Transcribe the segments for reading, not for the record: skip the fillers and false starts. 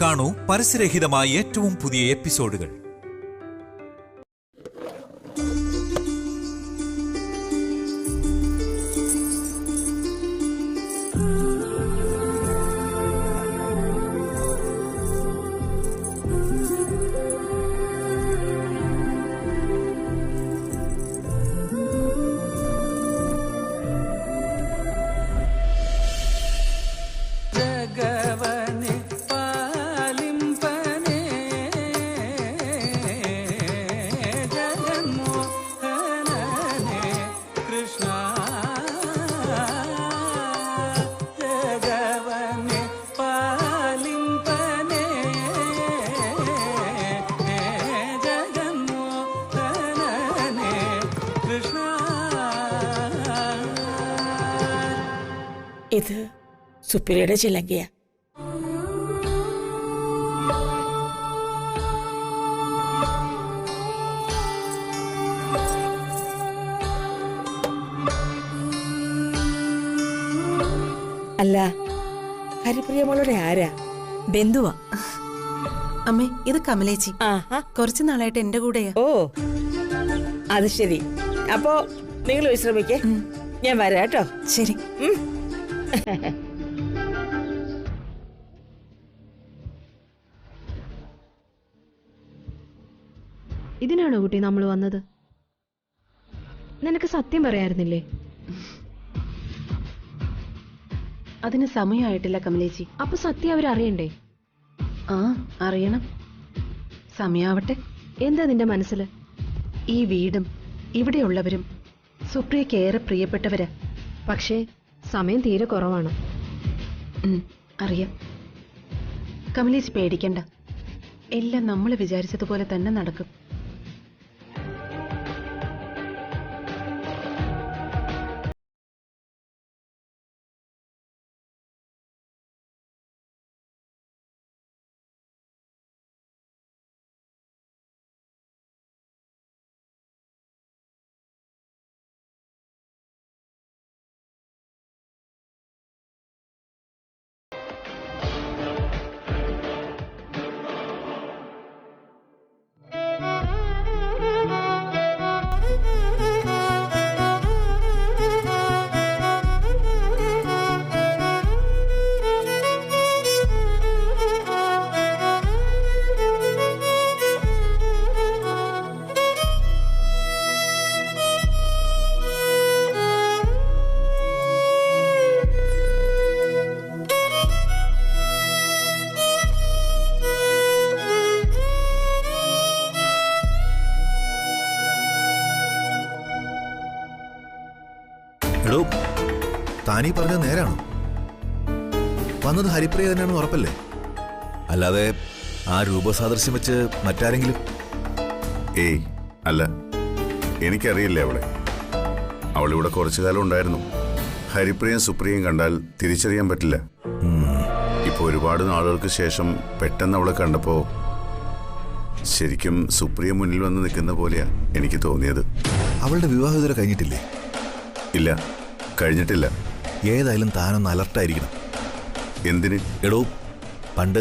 കാണൂ പരസ്യരഹിതമായ ഏറ്റവും പുതിയ എപ്പിസോഡുകൾ. ഇത് സുപ്രിയയുടെ ചിലങ്കയാ. അല്ല, ഹരിപ്രിയമോളുടെ ആരാ? ബന്ധുവാ. അമ്മേ, ഇത് കമലേച്ചി. കുറച്ചു നാളായിട്ട് എന്റെ കൂടെയാ. ഓ, അത് ശരി. അപ്പോ നിങ്ങൾ വിശ്രമിക്കേ, ഞാൻ വരാം കേട്ടോ. ശരി. ഇതിനാണോ കുട്ടി നമ്മൾ വന്നത്? നിനക്ക് സത്യം പറയായിരുന്നില്ലേ? അതിന് സമയമായിട്ടില്ല കമലേച്ചി. അപ്പൊ സത്യം അവരറിയണ്ടേ? ആ, അറിയണം. സമയാവട്ടെ. എന്താ നിന്റെ മനസ്സില്? ഈ വീടും ഇവിടെയുള്ളവരും സുപ്രിയക്ക് ഏറെ പ്രിയപ്പെട്ടവരാ. പക്ഷേ സമയം തീരെ കുറവാണ്. അറിയാം. കമലേച്ചി പേടിക്കണ്ട, എല്ലാം നമ്മൾ വിചാരിച്ചതുപോലെ തന്നെ നടക്കും. താനീ പറഞ്ഞത് നേരാണോ? വന്നത് ഹരിപ്രിയ തന്നെയാണെന്ന് ഉറപ്പല്ലേ? അല്ലാതെ ആ രൂപസാദൃശ്യം വെച്ച് മറ്റാരെങ്കിലും? ഏയ് അല്ല, എനിക്കറിയില്ല അവളെ. അവളിവിടെ കുറച്ചു കാലം ഉണ്ടായിരുന്നു. ഹരിപ്രിയയും സുപ്രിയയും കണ്ടാൽ തിരിച്ചറിയാൻ പറ്റില്ല. ഇപ്പോൾ ഒരുപാട് നാളുകൾക്ക് ശേഷം പെട്ടെന്ന് അവളെ കണ്ടപ്പോൾ ശരിക്കും സുപ്രിയ മുന്നിൽ വന്ന് നിൽക്കുന്ന പോലെയാ എനിക്ക് തോന്നിയത്. അവളുടെ വിവാഹം ഇതുവരെ കഴിഞ്ഞിട്ടില്ലേ? ഇല്ല, കഴിഞ്ഞിട്ടില്ല. ഏതായാലും താനൊന്ന് അലർട്ടായിരിക്കണം. എന്തിന്? എടോ, പണ്ട്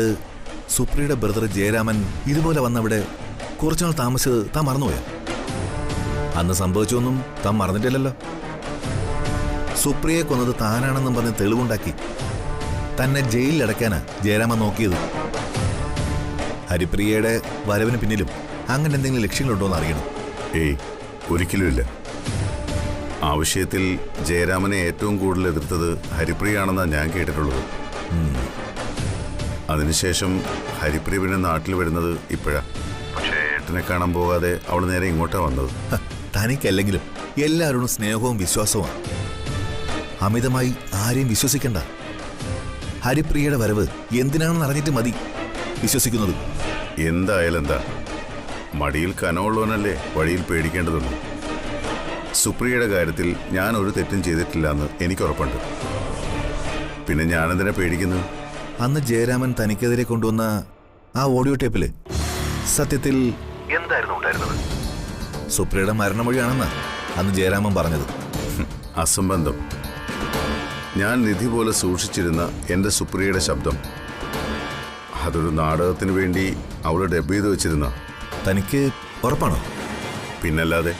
സുപ്രിയയുടെ ബ്രദർ ജയരാമൻ ഇതുപോലെ വന്നവിടെ കുറച്ചുനാൾ താമസിച്ചത് താൻ മറന്നുപോയോ? അന്ന് സംഭവിച്ചൊന്നും താൻ മറന്നിട്ടില്ലല്ലോ. സുപ്രിയയെ കൊന്നത് താനാണെന്നും പറഞ്ഞ് തെളിവുണ്ടാക്കി തന്നെ ജയിലിൽ അടയ്ക്കാനാ ജയരാമൻ നോക്കിയത്. ഹരിപ്രിയയുടെ വരവിന് പിന്നിലും അങ്ങനെ എന്തെങ്കിലും ലക്ഷ്യങ്ങളുണ്ടോ എന്ന് അറിയണം. ഏയ്, ഒരിക്കലുമില്ല. ആ വിഷയത്തിൽ ജയരാമനെ ഏറ്റവും കൂടുതൽ എതിർത്തത് ഹരിപ്രിയാണെന്നാണ് ഞാൻ കേട്ടിട്ടുള്ളത്. അതിനുശേഷം ഹരിപ്രിയ പിന്നെ നാട്ടിൽ വരുന്നത് ഇപ്പോഴാ. പക്ഷേ ഏട്ടനെ കാണാൻ പോകാതെ അവൾ നേരെ ഇങ്ങോട്ടാ വന്നത്. തനിക്കല്ലെങ്കിലും എല്ലാവരോടും സ്നേഹവും വിശ്വാസവുമാണ്. അമിതമായി ആരെയും വിശ്വസിക്കണ്ട. ഹരിപ്രിയയുടെ വരവ് എന്തിനാണെന്ന് അറിഞ്ഞിട്ട് മതി വിശ്വസിക്കുന്നത്. എന്തായാലും എന്താ, മടിയിൽ കനമുള്ളവനല്ലേ വഴിയിൽ പേടിക്കേണ്ടതുള്ളൂ. സുപ്രിയയുടെ കാര്യത്തിൽ ഞാൻ ഒരു തെറ്റും ചെയ്തിട്ടില്ല എന്ന് എനിക്ക് ഉറപ്പുണ്ട്. പിന്നെ ഞാനെന്തിനാ പേടിക്കുന്നത്? അന്ന് ജയരാമൻ തനിക്കെതിരെ കൊണ്ടുവന്ന ആ ഓഡിയോ ടേപ്പില് സത്യത്തിൽ എന്തായിരുന്നു ഉണ്ടായിരുന്നത്? സുപ്രിയയുടെ മരണമൊഴിയാണെന്ന് അന്ന് ജയരാമൻ പറഞ്ഞത്. അസംബന്ധം. ഞാൻ നിധി പോലെ സൂക്ഷിച്ചിരുന്ന എൻ്റെ സുപ്രിയയുടെ ശബ്ദം അതൊരു നാടകത്തിന് വേണ്ടി അവൾ ഡബ് ചെയ്ത് വെച്ചിരുന്ന. തനിക്ക് ഉറപ്പാണോ? പിന്നല്ലാതെ.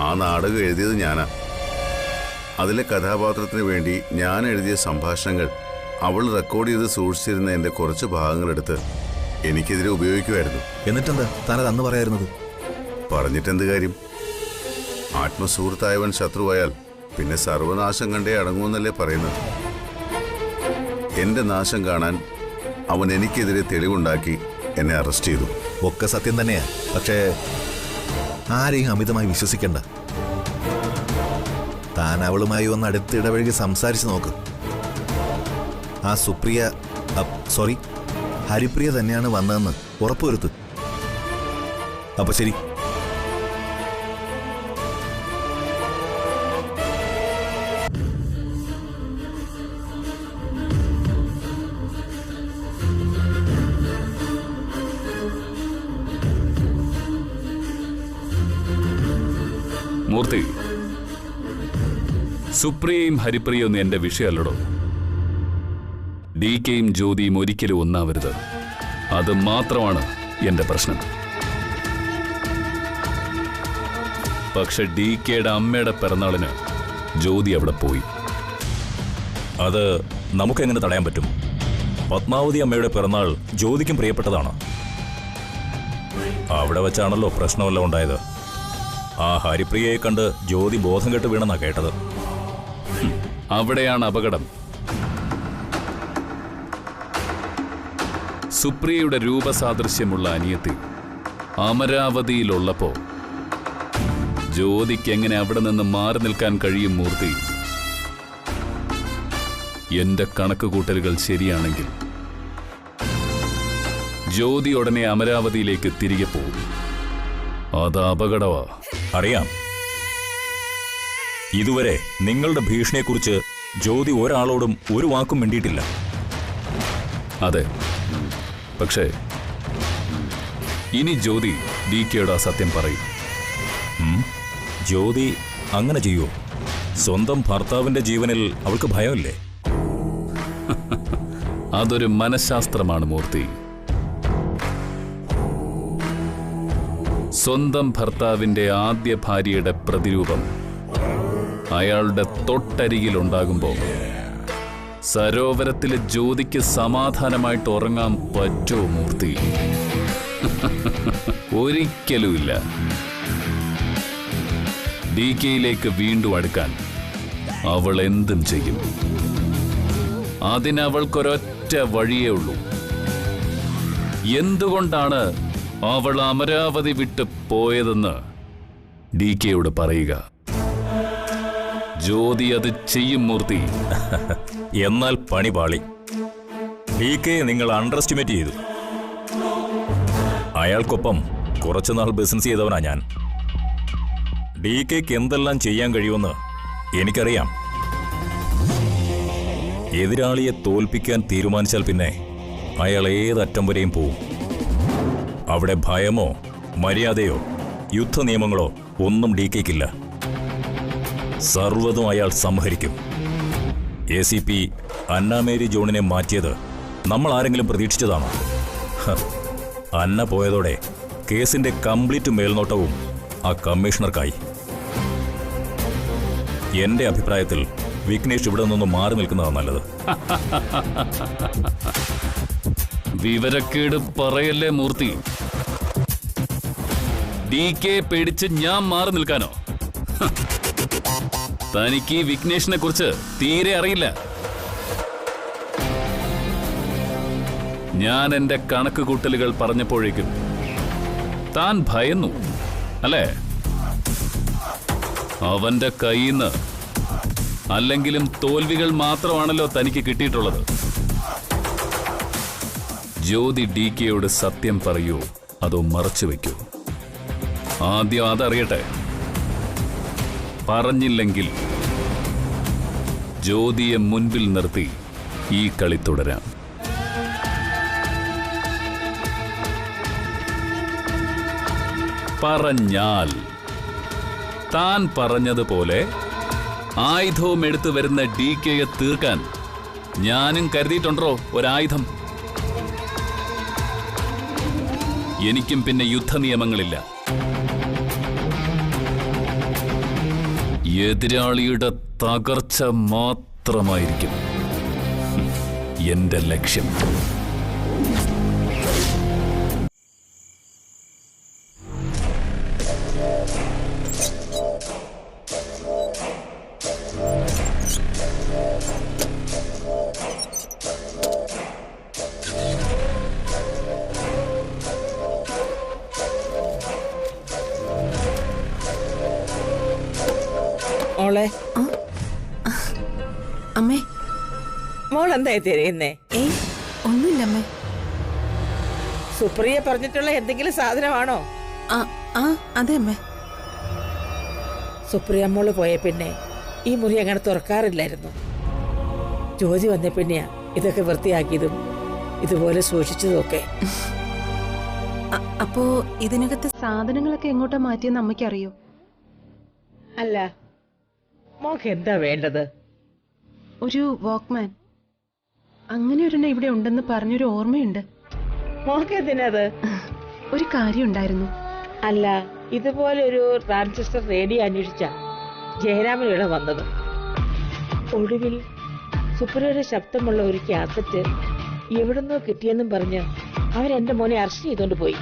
ആ നാടകം എഴുതിയത് ഞാനാ. അതിലെ കഥാപാത്രത്തിന് വേണ്ടി ഞാൻ എഴുതിയ സംഭാഷണങ്ങൾ അവൾ റെക്കോർഡ് ചെയ്ത് സൂക്ഷിച്ചിരുന്ന എൻ്റെ കുറച്ച് ഭാഗങ്ങളെടുത്ത് എനിക്കെതിരെ ഉപയോഗിക്കുമായിരുന്നു. എന്നിട്ടെന്താ താനത് അന്ന് പറയായിരുന്നത്? പറഞ്ഞിട്ടെന്ത് കാര്യം? ആത്മസുഹൃത്തായവൻ ശത്രുവായാൽ പിന്നെ സർവനാശം കണ്ടേ അടങ്ങുമെന്നല്ലേ പറയുന്നത്. എൻ്റെ നാശം കാണാൻ അവൻ എനിക്കെതിരെ തെളിവുണ്ടാക്കി എന്നെ അറസ്റ്റ് ചെയ്തു. ഒക്കെ സത്യം തന്നെയാ. പക്ഷേ ആരെയും അമിതമായി വിശ്വസിക്കണ്ട. താൻ അവളുമായി ഒന്ന് അടുത്തിടപഴകി സംസാരിച്ച് നോക്ക്. ആ സുപ്രിയ, സോറി, ഹരിപ്രിയ തന്നെയാണ് വന്നതെന്ന് ഉറപ്പുവരുത്ത്. അപ്പൊ ശരി. മൂർത്തി, സുപ്രിയയും ഹരിപ്രിയൊന്നും എന്റെ വിഷയമല്ലടോ. ഡി കെയും ജ്യോതിയും ഒരിക്കലും ഒന്നാവരുത്. അത് മാത്രമാണ് എന്റെ പ്രശ്നം. പക്ഷെ ഡി കെയുടെ അമ്മയുടെ പിറന്നാളിന് ജ്യോതി അവിടെ പോയി. അത് നമുക്കെങ്ങനെ തടയാൻ പറ്റും? പത്മാവതി അമ്മയുടെ പിറന്നാൾ ജ്യോതിക്കും പ്രിയപ്പെട്ടതാണ്. അവിടെ വെച്ചാണല്ലോ പ്രശ്നമെല്ലാം ഉണ്ടായത്. ആ ഹരിപ്രിയയെ കണ്ട് ജ്യോതി ബോധം കെട്ട് വീണെന്നാ കേട്ടത്. അവിടെയാണ് അപകടം. സുപ്രിയയുടെ രൂപസാദൃശ്യമുള്ള അനിയത്തി അമരാവതിയിലുള്ളപ്പോ ജ്യോതിക്ക് എങ്ങനെ അവിടെ നിന്ന് മാറി നിൽക്കാൻ കഴിയും? മൂർത്തി, എന്റെ കണക്കുകൂട്ടലുകൾ ശരിയാണെങ്കിൽ ജ്യോതി ഉടനെ അമരാവതിയിലേക്ക് തിരികെ പോകും. അത് അപകടമാ. അറിയാം. ഇതുവരെ നിങ്ങളുടെ ഭീഷണിയെക്കുറിച്ച് ജ്യോതി ഒരാളോടും ഒരു വാക്കും മിണ്ടിയിട്ടില്ല. അതെ, പക്ഷേ ഇനി ജ്യോതി ഡി കെയുടെ സത്യം പറയും. ജ്യോതി അങ്ങനെ ചെയ്യൂ? സ്വന്തം ഭർത്താവിന്റെ ജീവനിൽ അവൾക്ക് ഭയമില്ലേ? അതൊരു മനഃശാസ്ത്രമാണ് മൂർത്തി. സ്വന്തം ഭർത്താവിന്റെ ആദ്യ ഭാര്യയുടെ പ്രതിരൂപം അയാളുടെ തൊട്ടരികിലുണ്ടാകുമ്പോൾ സരോവരത്തിലെ ജ്യോതിക്ക് സമാധാനമായിട്ട് ഉറങ്ങാൻ പറ്റുമോ മൂർത്തി? ഒരിക്കലുമില്ല. ഡി കെയിലേക്ക് വീണ്ടും അടുക്കാൻ അവൾ എന്തും ചെയ്യും. അതിനവൾക്കൊരൊറ്റ വഴിയേ ഉള്ളൂ. എന്തുകൊണ്ടാണ് അവൾ അമരാവതി വിട്ട് പോയതെന്ന് ഡി കെയോട് പറയുക. ജ്യോതി അത് ചെയ്യും മൂർത്തി. എന്നാൽ പണി പാളി. ഡി കെയെ നിങ്ങൾ അണ്ടർ എസ്റ്റിമേറ്റ് ചെയ്തു. അയാൾക്കൊപ്പം കുറച്ചുനാൾ ബിസിനസ് ചെയ്തവനാ ഞാൻ. ഡി കെക്ക് എന്തെല്ലാം ചെയ്യാൻ കഴിയുമെന്ന് എനിക്കറിയാം. എതിരാളിയെ തോൽപ്പിക്കാൻ തീരുമാനിച്ചാൽ പിന്നെ അയാൾ ഏതറ്റം വരെയും പോവും. അവിടെ ഭയമോ മര്യാദയോ യുദ്ധ നിയമങ്ങളോ ഒന്നും ഡി കെക്കില്ല. സർവ്വതും അയാൾ സംഹരിക്കും. ACP അന്നാമേരി ജോണിനെ മാറ്റിയത് നമ്മൾ ആരെങ്കിലും പ്രതീക്ഷിച്ചതാണോ? അന്ന പോയതോടെ കേസിന്റെ കംപ്ലീറ്റ് മേൽനോട്ടവും ആ കമ്മീഷണർക്കായി. എന്റെ അഭിപ്രായത്തിൽ വിഘ്നേഷ് ഇവിടെ നിന്നും മാറി നിൽക്കുന്നതാണ് നല്ലത്. വിവരക്കേട് പറയല്ലേ മൂർത്തി. ഡി കെ പേടിച്ച് ഞാൻ മാറി നിൽക്കാനോ? തനിക്ക് ഈ വിഘ്നേഷിനെ കുറിച്ച് തീരെ അറിയില്ല. ഞാൻ എന്റെ കണക്ക് കൂട്ടലുകൾ പറഞ്ഞപ്പോഴേക്കും താൻ ഭയന്നു അല്ലേ? അവന്റെ കയ്യിന്ന് അല്ലെങ്കിലും തോൽവികൾ മാത്രമാണല്ലോ തനിക്ക് കിട്ടിയിട്ടുള്ളത്. ജ്യോതി ഡി കെയോട് സത്യം പറയൂ അതോ മറച്ചു വെക്കൂ? ആദ്യം അതറിയട്ടെ. പറഞ്ഞില്ലെങ്കിൽ ജ്യോതിയെ മുൻപിൽ നിർത്തി ഈ കളി തുടരാം. പറഞ്ഞാൽ താൻ പറഞ്ഞതുപോലെ ആയുധവും എടുത്തു വരുന്ന ഡി കെയെ തീർക്കാൻ ഞാനും കരുതിയിട്ടുണ്ടോ ഒരായുധം? എനിക്കും പിന്നെ യുദ്ധ നിയമങ്ങളില്ല. എതിരാളിയുടെ തകർച്ച മാത്രമായിരിക്കും എന്റെ ലക്ഷ്യം. മോളെ, അമ്മേ. മോൾ എന്തായി തിരയുന്നേ? ഏയ് ഒന്നുമില്ല അമ്മേ. സുപ്രിയ പറഞ്ഞിട്ടുള്ള എന്തെങ്കിലും സാധനമാണോ? ആ അതെ അമ്മേ. സുപ്രിയ മോള് പോയ പിന്നെ ഈ മുറി അങ്ങനെ തുറക്കാറില്ലായിരുന്നു. ജ്യോതി വന്ന പിന്നെയാ ഇതൊക്കെ വൃത്തിയാക്കിയതും ഇതുപോലെ സൂക്ഷിച്ചതുമൊക്കെ. അപ്പോ ഇതിനകത്ത് സാധനങ്ങളൊക്കെ എങ്ങോട്ടാ മാറ്റിയെന്ന് അമ്മയ്ക്കറിയോ? അല്ല, മോക്ക് എന്താ വേണ്ടത്? ഒരു വാക്ക്മാൻ. അങ്ങനെ ഒരെണ്ണം ഇവിടെ ഉണ്ടെന്ന് പറഞ്ഞൊരു ഓർമ്മയുണ്ട്. മോക്ക് എന്തിനത്? ഒരു കാര്യം ഉണ്ടായിരുന്നു. അല്ല, ഇതുപോലെ ഒരു ട്രാൻസിസ്റ്റർ റേഡിയോ അന്വേഷിച്ച ജയരാമൻ ഇവിടെ വന്നത്. ഒടുവിൽ സുപ്രിയയുടെ ശബ്ദമുള്ള ഒരു കാസറ്റ് എവിടുന്നോ കിട്ടിയെന്നും പറഞ്ഞ് അവൻ എന്റെ മോനെ അറസ്റ്റ് ചെയ്തോണ്ട് പോയി.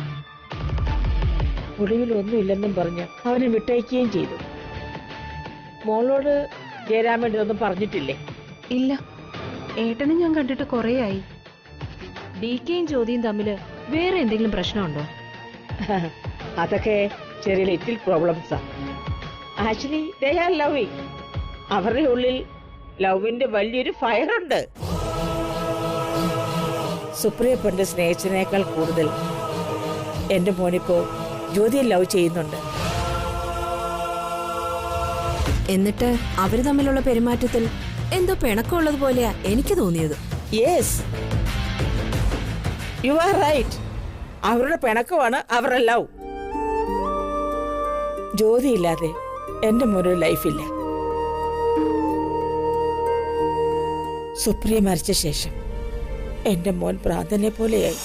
ഒടുവിൽ ഒന്നുമില്ലെന്നും പറഞ്ഞ് അവനെ വിട്ടയക്കുകയും ചെയ്തു. മോളോട് ജയരാമൻ ഇതൊന്നും പറഞ്ഞിട്ടില്ലേ? ഇല്ല, ഏട്ടനെ ഞാൻ കണ്ടിട്ട് കുറേയായി. DKയും ജ്യോതിയും തമ്മില് വേറെ എന്തെങ്കിലും പ്രശ്നമുണ്ടോ? അതൊക്കെ ചെറിയ ലിറ്റിൽ പ്രോബ്ലംസാ. Actually they are loving. അവരുടെ ഉള്ളിൽ ലവിന്റെ വലിയൊരു ഫയർ ഉണ്ട്. സുപ്രിയ പണ്ട് സ്നേഹിച്ചതിനേക്കാൾ കൂടുതൽ എന്റെ മോനിപ്പോ ജ്യോതിയെ ലവ് ചെയ്യുന്നുണ്ട്. എന്നിട്ട് അവര് തമ്മിലുള്ള പെരുമാറ്റത്തിൽ എന്തോ പിണക്കമുള്ളത് പോലെയാ എനിക്ക് തോന്നിയത്. Yes, you are right. അവരുടെ പിണക്കമാണ് അവരുടെ ലവ്. ജ്യോതി ഇല്ലാതെ എന്റെ മോനൊരു ലൈഫില്ല. സുപ്രിയ മരിച്ച ശേഷം എന്റെ മോൻ ഭ്രാന്തനെ പോലെയായി.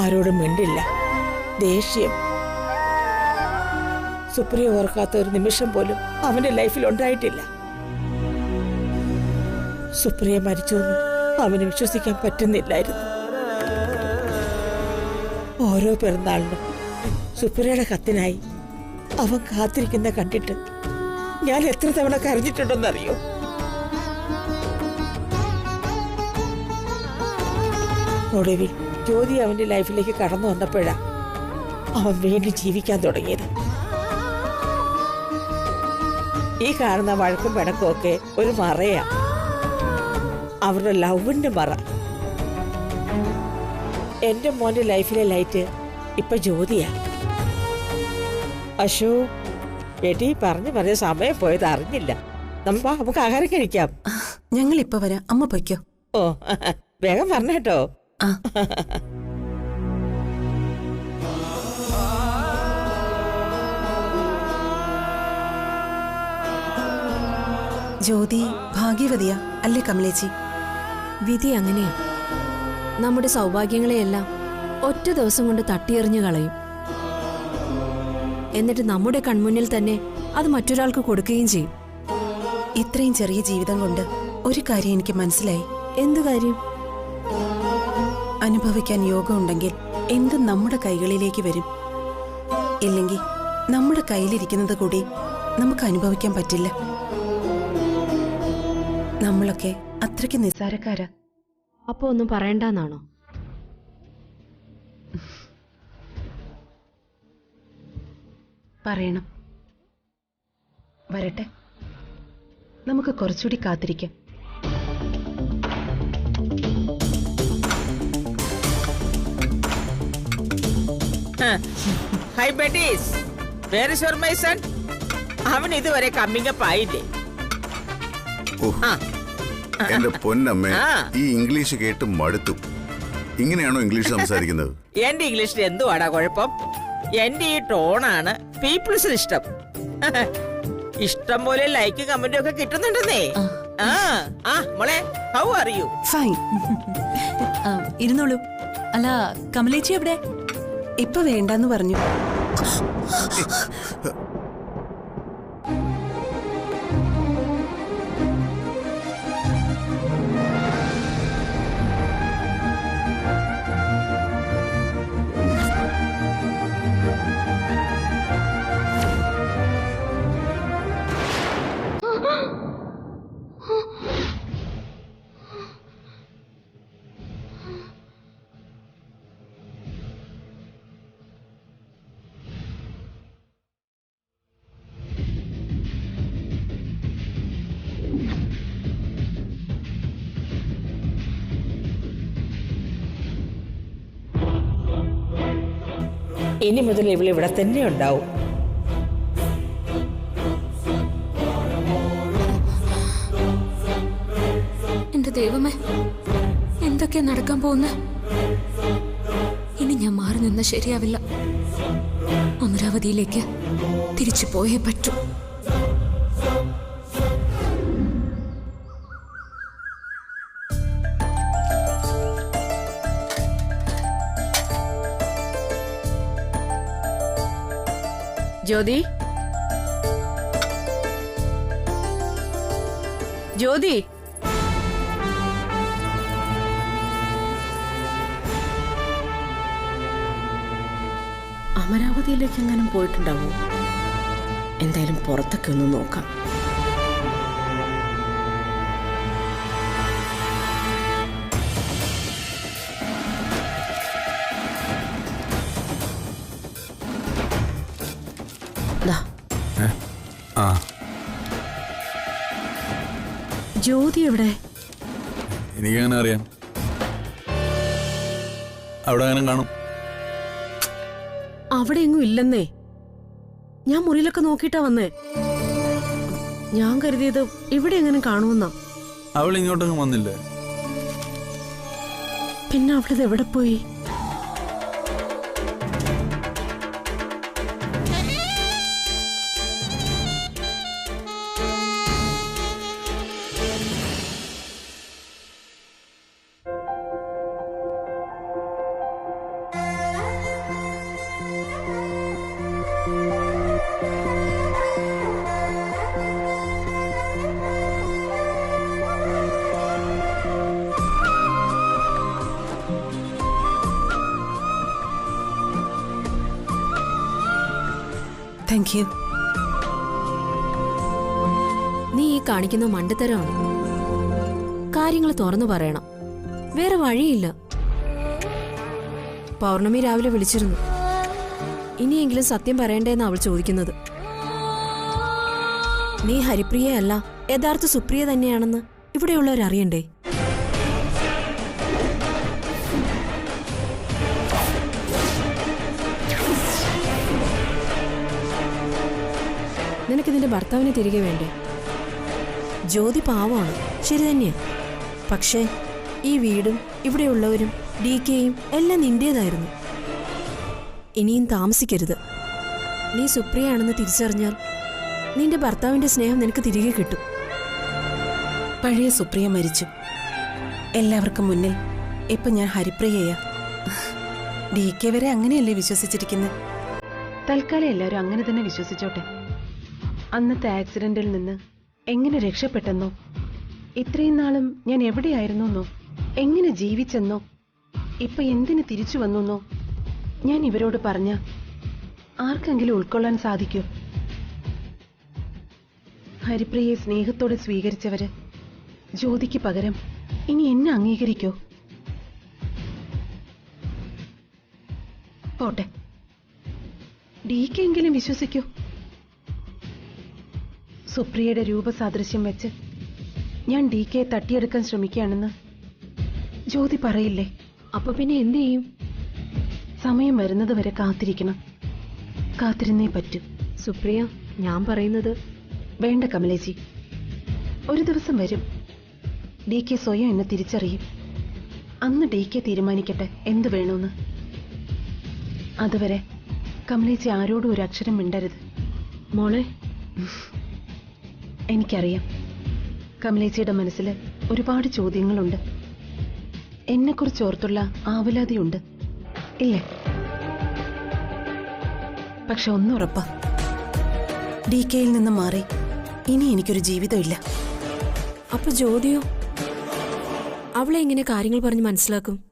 ആരോടും മിണ്ടില്ല, ദേഷ്യം. സുപ്രിയ ഓർക്കാത്ത ഒരു നിമിഷം പോലും അവന്റെ ലൈഫിൽ ഉണ്ടായിട്ടില്ല. സുപ്രിയ മരിച്ചൊന്നും അവന് വിശ്വസിക്കാൻ പറ്റുന്നില്ലായിരുന്നു. ഓരോ പിറന്നാളിനും സുപ്രിയയുടെ കത്തിനായി അവൻ കാത്തിരിക്കുന്ന കണ്ടിട്ട് ഞാൻ എത്ര തവണ കരഞ്ഞിട്ടുണ്ടെന്നറിയോ? ഒടുവിൽ ജ്യോതി അവന്റെ ലൈഫിലേക്ക് കടന്നു വന്നപ്പോഴാ അവൻ വീണ്ടും ജീവിക്കാൻ തുടങ്ങിയത്. ഈ കാണുന്ന വഴക്കും പിണക്കും ഒക്കെ ഒരു മറയാ, അവരുടെ ലവിന്റെ മറ. എന്റെ മോന്റെ ലൈഫിലെ ലൈറ്റ് ഇപ്പൊ ജ്യോതിയാ. അശോ ഏട്ടി പറഞ്ഞ സമയം പോയത് അറിഞ്ഞില്ല. നമുക്ക് ആഹാരം കഴിക്കാം. ഞങ്ങൾ ഇപ്പൊ വരാം, അമ്മ പൊയ്ക്കോ. ഓ, വേഗം പറഞ്ഞേട്ടോ. ജ്യോതി ഭാഗ്യവതിയാ അല്ലേ കമലേച്ചി? വിധി അങ്ങനെയാ. നമ്മുടെ സൗഭാഗ്യങ്ങളെയെല്ലാം ഒറ്റ ദിവസം കൊണ്ട് തട്ടിയെറിഞ്ഞു കളയും. എന്നിട്ട് നമ്മുടെ കൺമുന്നിൽ തന്നെ അത് മറ്റൊരാൾക്ക് കൊടുക്കുകയും ചെയ്യും. ഇത്രയും ചെറിയ ജീവിതം കൊണ്ട് ഒരു കാര്യം എനിക്ക് മനസ്സിലായി. എന്തു കാര്യം? അനുഭവിക്കാൻ യോഗം ഉണ്ടെങ്കിൽ എന്തും നമ്മുടെ കൈകളിലേക്ക് വരും. ഇല്ലെങ്കിൽ നമ്മുടെ കയ്യിലിരിക്കുന്നത് കൂടി നമുക്ക് അനുഭവിക്കാൻ പറ്റില്ല. നമ്മളൊക്കെ അത്രയ്ക്ക് നിസ്സാരക്കാരാ. അപ്പൊ ഒന്നും പറയണ്ടെന്നാണോ? പറയണം. വരട്ടെ, നമുക്ക് കുറച്ചുകൂടി കാത്തിരിക്കാം. Hi Betty's, where is your my son? അവൻ ഇതുവരെ കമ്മിങ് അപ്പ് ആയില്ലേ? എന്റെ പൊന്നമ്മേ, ഈ ഇംഗ്ലീഷ് കേട്ട് മടുത്തു. ഇങ്ങനെയാണോ ഇംഗ്ലീഷ് സംസാരിക്കുന്നത്? എന്റെ ഇംഗ്ലീഷിൽ എന്തുവാടാ കുഴപ്പം? എന്റെ ഈ ടോണാണ് പീപ്പിൾസിന് ഇഷ്ടം. ഇഷ്ടം പോലെ ലൈക്ക് കമന്റും ഒക്കെ കിട്ടുന്നുണ്ടെന്നേ. മോളെ, ഹൗ ആർ യു? ഫൈൻ. ഇരുന്നോളൂ. അല്ല, കമലേച്ചി എവിടെ? ഇപ്പൊ വേണ്ടെന്ന് പറഞ്ഞു. ഇനി മുതൽ ഇവിടെ തന്നെ ഉണ്ടാവും. എന്റെ ദൈവമേ, എന്തൊക്കെയാ നടക്കാൻ പോകുന്നത്? ഇനി ഞാൻ മാറി നിന്ന ശരിയാവില്ല. അമരാവതിയിലേക്ക് തിരിച്ചു പോയേ പറ്റൂ. ജ്യോതി, ജ്യോതി, അമരാവതിയിലേക്ക് എങ്ങാനും പോയിട്ടുണ്ടാവോ? എന്തായാലും പുറത്തൊക്കെ ഒന്ന് നോക്കാം. ജ്യോതി എവിടെ? എനിക്കങ്ങനെ അറിയാം. അവിടെ അങ്ങനെ കാണും. അവിടെ എങ്ങും ഇല്ലെന്നേ. ഞാൻ മുറിയിലൊക്കെ നോക്കിയിട്ടാ വന്നേ. ഞാൻ കരുതിയത് ഇവിടെ എങ്ങനെ കാണുമെന്നാ. അവൾ ഇങ്ങോട്ടൊന്നും വന്നില്ലേ? പിന്നെ അവളിത് എവിടെ പോയി? Thank you. നീ ഈ കാണിക്കുന്ന മണ്ടത്തരമാണ്. കാര്യങ്ങൾ തുറന്നു പറയണം. വേറെ വഴിയില്ല. പൗർണമി രാവിലെ വിളിച്ചിരുന്നു. ഇനിയെങ്കിലും സത്യം പറയണ്ടേന്ന് അവൾ ചോദിക്കുന്നത്. നീ ഹരിപ്രിയയല്ല, യഥാർത്ഥ സുപ്രിയ തന്നെയാണെന്ന് ഇവിടെയുള്ളവരറിയണ്ടേ? നിനക്ക് നിന്റെ ഭർത്താവിനെ തിരികെ വേണ്ടേ? ജ്യോതി പാവമാണ്, ശരി തന്നെയാ. പക്ഷേ ഈ വീടും ഇവിടെയുള്ളവരും DKയും എല്ലാം നിന്റേതായിരുന്നു. ഇനിയും താമസിക്കരുത്. നീ സുപ്രിയയാണെന്ന് തിരിച്ചറിഞ്ഞാൽ നിന്റെ ഭർത്താവിന്റെ സ്നേഹം നിനക്ക് തിരികെ കിട്ടും. പഴയ സുപ്രിയ മരിച്ചു. എല്ലാവർക്കും മുന്നിൽ ഇപ്പൊ ഞാൻ ഹരിപ്രിയയാ. DK വരെ അങ്ങനെയല്ലേ വിശ്വസിച്ചിരിക്കുന്നത്? തൽക്കാലം എല്ലാവരും അങ്ങനെ തന്നെ വിശ്വസിച്ചോട്ടെ. അന്നത്തെ ആക്സിഡന്റിൽ നിന്ന് എങ്ങനെ രക്ഷപ്പെട്ടെന്നോ, ഇത്രയും നാളും ഞാൻ എവിടെയായിരുന്നോ, എങ്ങനെ ജീവിച്ചെന്നോ, ഇപ്പൊ എന്തിന് തിരിച്ചു വന്നോ ഞാൻ ഇവരോട് പറഞ്ഞ ആർക്കെങ്കിലും ഉൾക്കൊള്ളാൻ സാധിക്കൂ? ഹരിപ്രിയയെ സ്നേഹത്തോടെ സ്വീകരിച്ചവര് ജ്യോതിക്ക് പകരം ഇനി എന്നെ അംഗീകരിക്കോ? പോട്ടെ, DK എങ്കിലും വിശ്വസിക്കൂ. സുപ്രിയയുടെ രൂപസാദൃശ്യം വെച്ച് ഞാൻ DKയെ തട്ടിയെടുക്കാൻ ശ്രമിക്കുകയാണെന്ന് ജ്യോതി പറയില്ലേ? അപ്പൊ പിന്നെ എന്തു ചെയ്യും? സമയം വരുന്നത് വരെ കാത്തിരിക്കണം. കാത്തിരുന്നേ പറ്റൂ. സുപ്രിയ, ഞാൻ പറയുന്നത് വേണ്ട കമലേജി. ഒരു ദിവസം വരും, DK സ്വയം എന്നെ തിരിച്ചറിയും. അന്ന് DK തീരുമാനിക്കട്ടെ എന്ത് വേണമെന്ന്. അതുവരെ കമലേജി ആരോടും ഒരു അക്ഷരം മിണ്ടരുത്. മോളെ, എനിക്കറിയാം കമലേച്ചിയുടെ മനസ്സിൽ ഒരുപാട് ചോദ്യങ്ങളുണ്ട്. എന്നെക്കുറിച്ച് ഓർത്തുള്ള ആവലാതിയുണ്ട് ഇല്ലേ? പക്ഷെ ഒന്നുറപ്പാ, DKയിൽ നിന്ന് മാറി ഇനി എനിക്കൊരു ജീവിതമില്ല. അപ്പൊ ജ്യോതിയോ? അവളെ എങ്ങനെ കാര്യങ്ങൾ പറഞ്ഞ് മനസ്സിലാക്കും?